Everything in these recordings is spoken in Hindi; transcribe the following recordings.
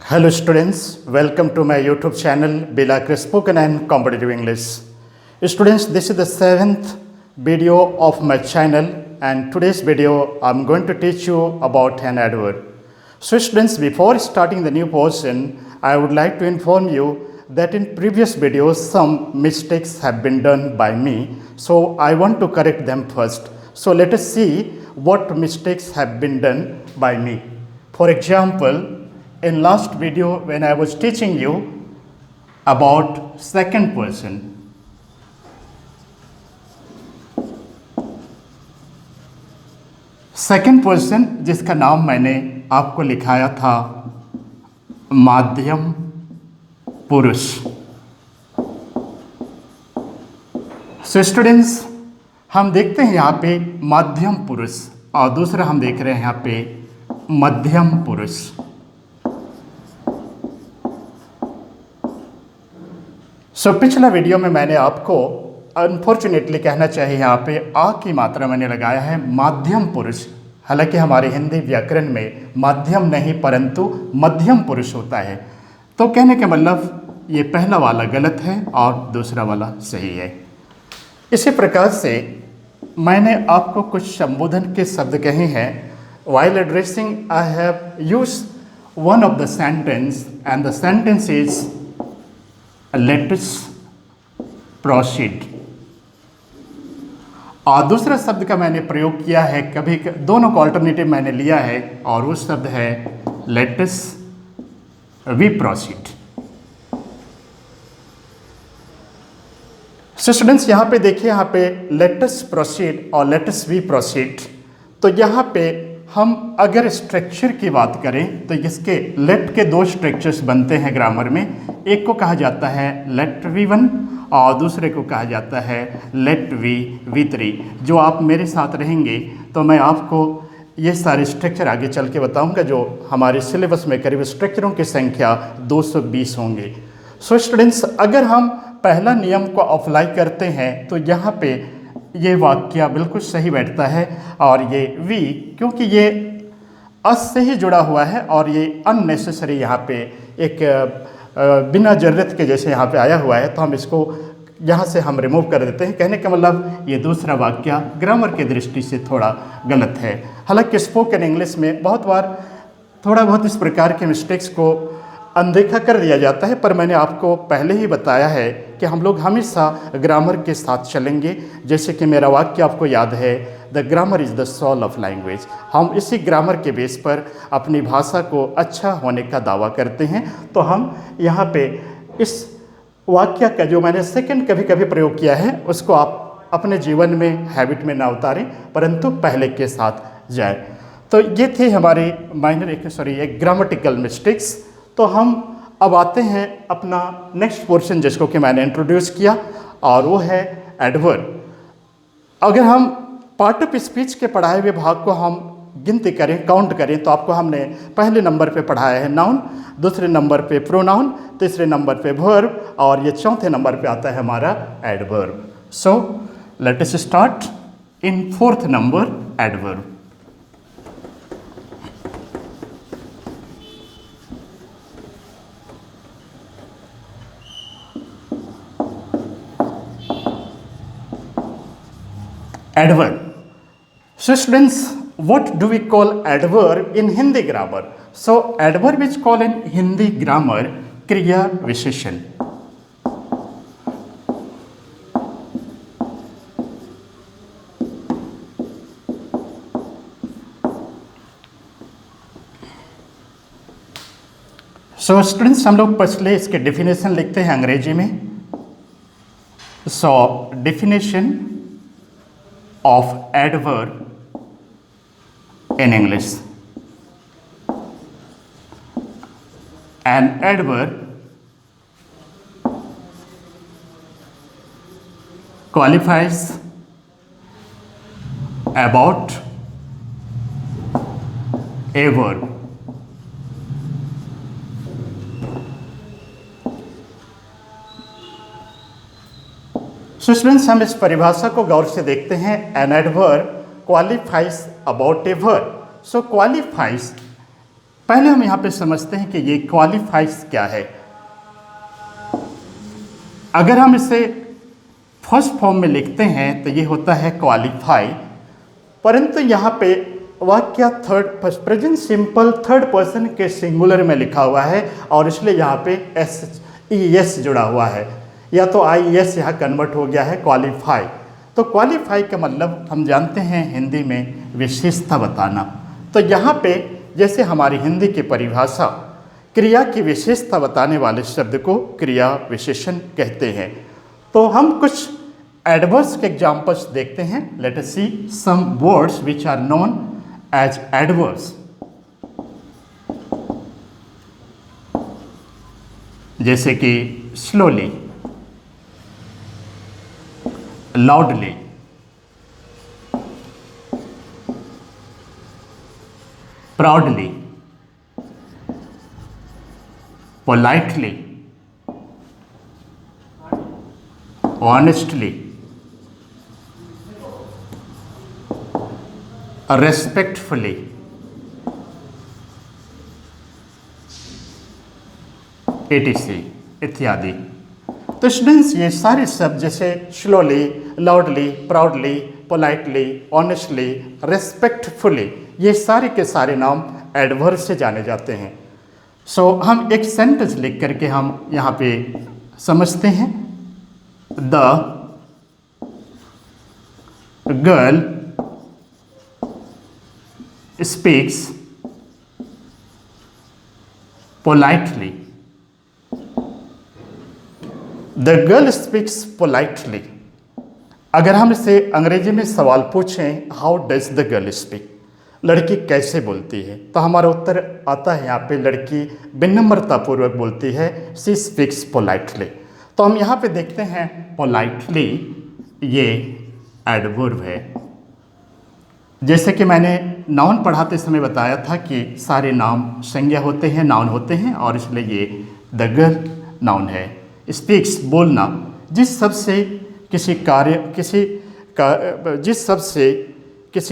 Hello students, welcome to my YouTube channel Bilakri Spoken and Competitive English. Students, this is the 7th video of my channel and today's video I'm going to teach you about an adverb. So students, before starting the new portion, I would like to inform you that in previous videos some mistakes have been done by me. So I want to correct them first. So let us see what mistakes have been done by me. For example, in last video when I was teaching you about second person, जिसका नाम मैंने आपको लिखाया था माध्यम पुरुष. सो स्टूडेंट्स, हम देखते हैं यहाँ पे माध्यम पुरुष और दूसरा हम देख रहे हैं यहाँ पे मध्यम पुरुष. सो पिछला वीडियो में मैंने आपको अनफॉर्चुनेटली कहना चाहिए यहाँ पे आ की मात्रा मैंने लगाया है माध्यम पुरुष. हालांकि हमारे हिंदी व्याकरण में माध्यम नहीं परंतु मध्यम पुरुष होता है. तो कहने का मतलब ये पहला वाला गलत है और दूसरा वाला सही है. इसी प्रकार से मैंने आपको कुछ संबोधन के शब्द कहे हैं. While addressing, I have used one of the sentence and the sentence is let us proceed. और दूसरा शब्द का मैंने प्रयोग किया है, कभी दोनों को अल्टरनेटिव मैंने लिया है और वो शब्द है let us we proceed. So students, यहाँ पे देखिए, यहाँ पे let us proceed और let us we proceed. तो यहाँ पे हम अगर स्ट्रक्चर की बात करें तो इसके लेट के दो स्ट्रक्चर्स बनते हैं ग्रामर में. एक को कहा जाता है लेट वी वन और दूसरे को कहा जाता है लेट वी थ्री. जो आप मेरे साथ रहेंगे तो मैं आपको ये सारे स्ट्रक्चर आगे चल के बताऊंगा. जो हमारे सिलेबस में करीब स्ट्रक्चरों की संख्या 220 होंगे. सो स्टूडेंट्स, अगर हम पहला नियम को अप्लाई करते हैं तो यहाँ पे ये वाक्य बिल्कुल सही बैठता है और ये वी, क्योंकि ये अस से ही जुड़ा हुआ है और ये अननेसेसरी यहाँ पे एक बिना ज़रूरत के जैसे यहाँ पे आया हुआ है, तो हम इसको यहाँ से हम रिमूव कर देते हैं. कहने का मतलब ये दूसरा वाक्य ग्रामर की दृष्टि से थोड़ा गलत है. हालांकि स्पोकन इंग्लिश में बहुत बार थोड़ा बहुत इस प्रकार के मिस्टेक्स को अनदेखा कर दिया जाता है, पर मैंने आपको पहले ही बताया है कि हम लोग हमेशा ग्रामर के साथ चलेंगे. जैसे कि मेरा वाक्य आपको याद है, the grammar is the soul of language. हम इसी ग्रामर के बेस पर अपनी भाषा को अच्छा होने का दावा करते हैं. तो हम यहाँ पे इस वाक्य का जो मैंने सेकंड कभी कभी प्रयोग किया है उसको आप अपने जीवन में हैबिट में ना उतारें परंतु पहले के साथ जाए. तो ये थे हमारे एक ग्रामेटिकल मिस्टेक्स. तो हम अब आते हैं अपना नेक्स्ट पोर्शन जिसको कि मैंने इंट्रोड्यूस किया और वो है एडवर्ब. अगर हम पार्ट ऑफ स्पीच के पढ़ाए हुए भाग को हम गिनती करें, काउंट करें, तो आपको हमने पहले नंबर पे पढ़ाया है नाउन, दूसरे नंबर पे प्रोनाउन, तीसरे नंबर पे वर्ब और ये चौथे नंबर पे आता है हमारा adverb. So let us start in fourth number adverb. Adverb. So students, what do we call adverb in Hindi grammar? So adverb is called in Hindi grammar क्रिया विशेषण. So students, हम लोग पहले इसके डेफिनेशन लिखते हैं अंग्रेजी में. So definition of adverb in English. An adverb qualifies about a verb. So students, हम इस परिभाषा को गौर से देखते हैं. An adverb qualifies about a verb. So qualifies पहले हम यहाँ पे समझते हैं कि ये क्वालिफाइज क्या है। अगर हम इसे फर्स्ट फॉर्म में लिखते हैं तो ये होता है क्वालिफाई, परंतु यहाँ पे वाक्य प्रेजेंट सिंपल थर्ड पर्सन के सिंगुलर में लिखा हुआ है और इसलिए यहाँ पे एस जुड़ा हुआ है, या तो IES यहाँ कन्वर्ट हो गया है क्वालिफाई। तो क्वालिफाई का मतलब हम जानते हैं हिंदी में विशेषता बताना। तो यहाँ पे जैसे हमारी हिंदी की परिभाषा क्रिया की विशेषता बताने वाले शब्द को क्रिया विशेषण कहते हैं। तो हम कुछ एडवर्ब्स के एग्जाम्पल्स देखते हैं। Let us see some words which are known as adverbs. जैसे कि slowly, loudly, proudly, politely, honestly, respectfully, etc. इत्यादि। तो स्टूडेंट्स ये सारे शब्द जैसे slowly, loudly, proudly, politely, honestly, respectfully, ये सारे के सारे नाम एडवर्ब से जाने जाते हैं। सो हम एक सेंटेंस लिख करके हम यहाँ पे समझते हैं। The girl speaks politely. The girl speaks politely. अगर हम इसे अंग्रेजी में सवाल पूछें, how does the girl speak, लड़की कैसे बोलती है, तो हमारा उत्तर आता है यहाँ पे लड़की विनम्रतापूर्वक बोलती है, सी स्पीक्स पोलाइटली। तो हम यहाँ पे देखते हैं पोलाइटली ये एडवर्ब है। जैसे कि मैंने नाउन पढ़ाते समय बताया था कि सारे नाम संज्ञा होते हैं, नाउन होते हैं, और इसलिए ये द गर्ल नाउन है। स्पीक्स बोलना, जिस शब्द से किसी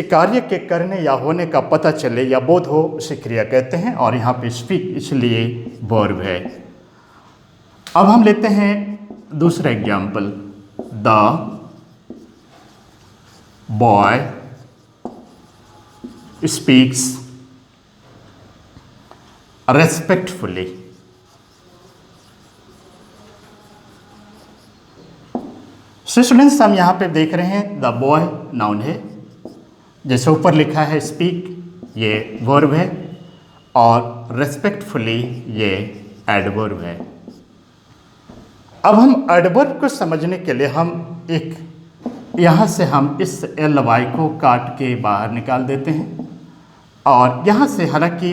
कार्य के करने या होने का पता चले या बोध हो उसे क्रिया कहते हैं, और यहाँ पे स्पीक इसलिए वर्ब है। अब हम लेते हैं दूसरा example. The boy speaks respectfully. Students हम यहाँ पे देख रहे हैं द बॉय नाउन है, जैसे ऊपर लिखा है स्पीक ये वर्ब है, और रेस्पेक्टफुली ये एडवर्ब है। अब हम एडवर्ब को समझने के लिए हम एक यहाँ से हम इस ly को काट के बाहर निकाल देते हैं, और यहाँ से हालांकि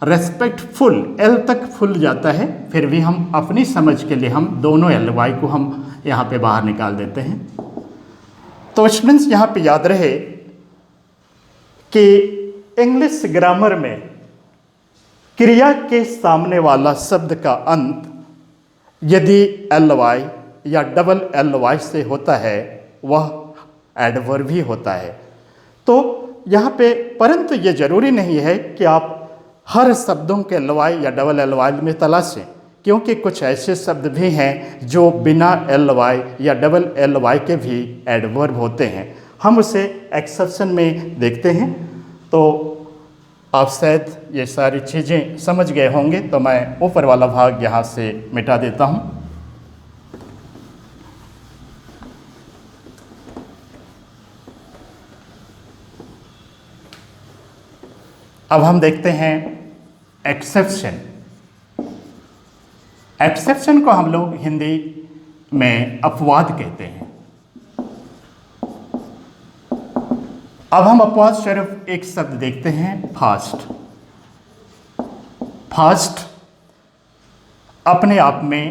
रेस्पेक्टफुल एल तक फुल जाता है, फिर भी हम अपनी समझ के लिए हम दोनों ly को हम यहाँ पे बाहर निकाल देते हैं। तो स्टूडेंट्स यहाँ पे याद रहे कि इंग्लिश ग्रामर में क्रिया के सामने वाला शब्द का अंत यदि ly या डबल ly से होता है वह एडवर्ब ही होता है। तो यहाँ पे परंतु ये जरूरी नहीं है कि आप हर शब्दों के ly या डबल ly में तलाशें, क्योंकि कुछ ऐसे शब्द भी हैं जो बिना ly या डबल ly के भी एडवर्ब होते हैं। हम उसे एक्सेप्शन में देखते हैं। तो आप शायद ये सारी चीज़ें समझ गए होंगे, तो मैं ऊपर वाला भाग यहाँ से मिटा देता हूँ। अब हम देखते हैं एक्सेप्शन। एक्सेप्शन को हम लोग हिंदी में अपवाद कहते हैं। अब हम अपवाद स्वरूप एक शब्द देखते हैं, फास्ट। फास्ट अपने आप में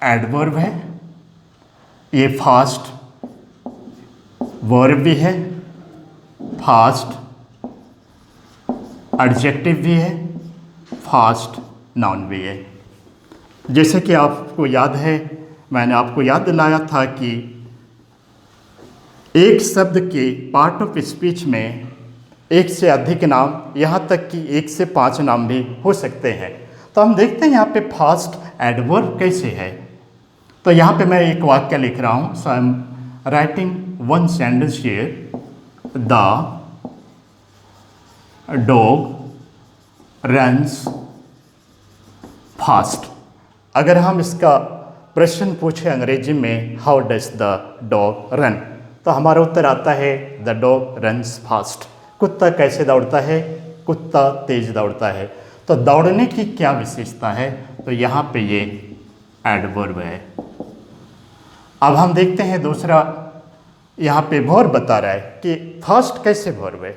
एडवर्ब है, ये फास्ट वर्ब भी है, फास्ट एडजेक्टिव भी है, फास्ट नाउन भी है। जैसे कि आपको याद है, मैंने आपको याद दिलाया था कि एक शब्द के पार्ट ऑफ स्पीच में एक से अधिक नाम, यहाँ तक कि 1 से 5 नाम भी हो सकते हैं। तो हम देखते हैं यहाँ पे फास्ट एडवर्ब कैसे है। तो यहाँ पे मैं एक वाक्य लिख रहा हूँ। So I am writing one sentence here, the dog runs fast. अगर हम इसका प्रश्न पूछे अंग्रेजी में, how does the dog run, तो हमारा उत्तर आता है द डॉग रन्स फास्ट। कुत्ता कैसे दौड़ता है? कुत्ता तेज दौड़ता है। तो दौड़ने की क्या विशेषता है? तो यहाँ पे ये एडवर्ब है। अब हम देखते हैं दूसरा, यहाँ पे वर्ब बता रहा है कि फास्ट कैसे वर्ब है।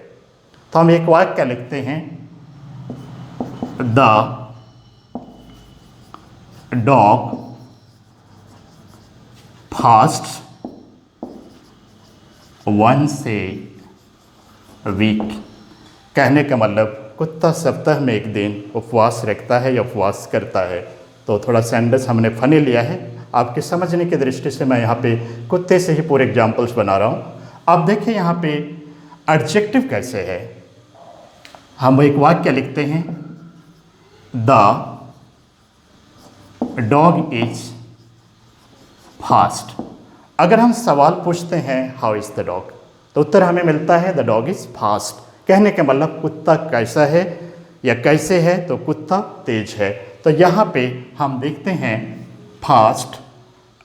तो हम एक वाक्य लिखते हैं, the dog fast once a week. कहने का मतलब कुत्ता सप्ताह में एक दिन उपवास रखता है या उपवास करता है। तो थोड़ा सेंटेंस हमने फनी लिया है, आपके समझने की दृष्टि से मैं यहाँ पे कुत्ते से ही पूरे एग्जाम्पल्स बना रहा हूँ। आप देखिए यहाँ पे एडजेक्टिव कैसे है। हम एक वाक्य लिखते हैं, द डॉग इज फास्ट। अगर हम सवाल पूछते हैं हाउ इज द डॉग, तो उत्तर हमें मिलता है द डॉग इज फास्ट। कहने का मतलब कुत्ता कैसा है या कैसे है, तो कुत्ता तेज है। तो यहाँ पे हम देखते हैं फास्ट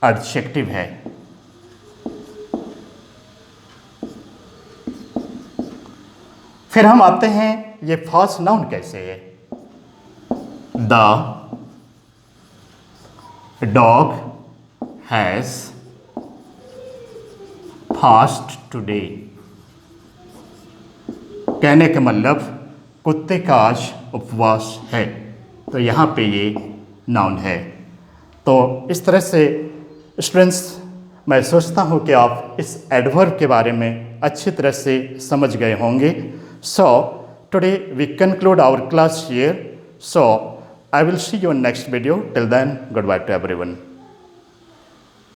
एडजेक्टिव है। फिर हम आते हैं ये फास्ट नाउन कैसे है। The dog has fast today. कहने का मतलब कुत्ते का आज उपवास है। तो यहाँ पे ये नाउन है। तो इस तरह से स्टूडेंट्स, मैं सोचता हूँ कि आप इस एडवर्ब के बारे में अच्छी तरह से समझ गए होंगे। So today we conclude our class here. So I will see you in next video. Till then, goodbye to everyone.